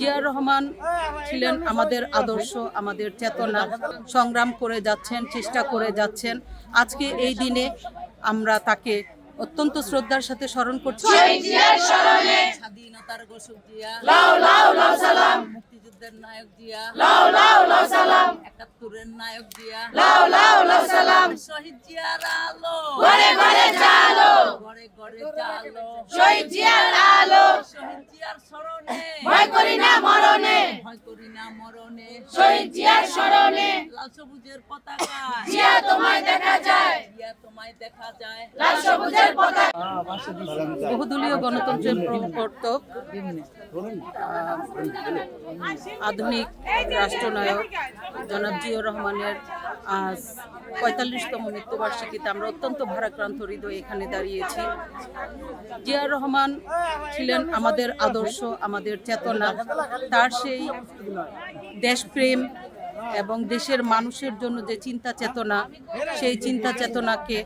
জিয়াউর রহমান ছিলেন আমাদের আদর্শ, আমাদের চেতনা, সংগ্রাম করে যাচ্ছেন, চেষ্টা করে যাচ্ছেন। আজকে এই দিনে আমরা তাকে অত্যন্ত শ্রদ্ধার সাথে স্মরণ করছি। স্বাধীনতার ঘোষক জিয়া, মুক্তিযুদ্ধের নায়ক জিয়া, একাত্তরের নায়ক জিয়া, শহীদ জিয়ার আলো ঘরে ঘরে জালো, ঘরে ঘরে জালো, শহীদ জিয়ার আলো, শহীদ জিয়ার স্মরণে ভয় করি না মরণে, ভয় করি না মরণে, শহীদ জিয়ার স্মরণে লাল সবুজের পতাকা জিয়া তোমায় দেখা যায়, জিয়া তোমায় দেখা যায়, লাল সবুজের পতাকা। বহুদলীয় গণতন্ত্রের প্রবর্তক, আধুনিক রাষ্ট্রনায়ক জনাব জিয়াউর রহমানের আজ ৪৫তম মৃত্যুবার্ষিকীতে আমরা অত্যন্ত ভারাক্রান্ত হৃদয়ে এখানে দাঁড়িয়েছি। জিয়াউর রহমান ছিলেন আমাদের আদর্শ, আমাদের চেতনা। তার সেই দেশপ্রেম এবং দেশের মানুষের জন্য যে চিন্তা চেতনা, সেই চিন্তা চেতনাকে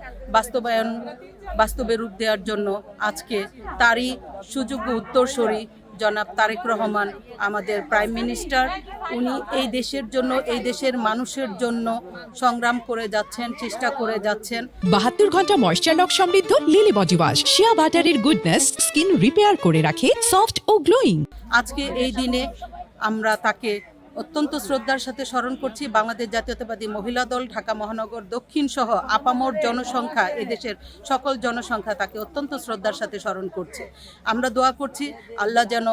বাস্তবে রূপ দেওয়ার জন্য আজকে তারই সুযোগ্য উত্তরসূরি জনাব তারেক রহমান, আমাদের প্রাইম মিনিস্টার, উনি এই দেশের জন্য, এই দেশের মানুষের জন্য সংগ্রাম করে যাচ্ছেন, চেষ্টা করে যাচ্ছেন। ৭২ ঘন্টা ময়েশ্চার লক সমৃদ্ধ লিলি বডি ওয়াশ, শিয়া বাটারের গুডনেস স্কিন রিপেয়ার করে রাখে সফট ও গ্লোয়িং। আজকে এই দিনে আমরা তাকে অত্যন্ত শ্রদ্ধার সাথে স্মরণ করছি। বাংলাদেশ জাতীয়তাবাদী মহিলা দল ঢাকা মহানগর দক্ষিণ সহ আপামর জনসংখ্যা, এদেশের সকল জনসংখ্যা তাকে অত্যন্ত শ্রদ্ধার সাথে স্মরণ করছে। আমরা দোয়া করছি আল্লাহ যেন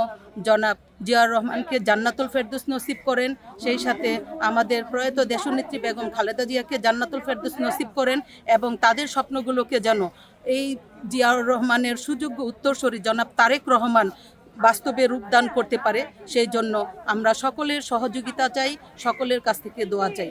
জনাব জিয়াউর রহমানকে জান্নাতুল ফেরদৌস নসিব করেন, সেই সাথে আমাদের প্রয়াত দেশনেত্রী বেগম খালেদা জিয়াকে জান্নাতুল ফেরদৌস নসিব করেন, এবং তাদের স্বপ্নগুলোকে যেন এই জিয়াউর রহমানের সুযোগ্য উত্তরসূরি জনাব তারেক রহমান বাস্তবে রূপদান করতে পারে। সেই জন্য আমরা সকলের সহযোগিতা চাই, সকলের কাছ থেকে দোয়া চাই।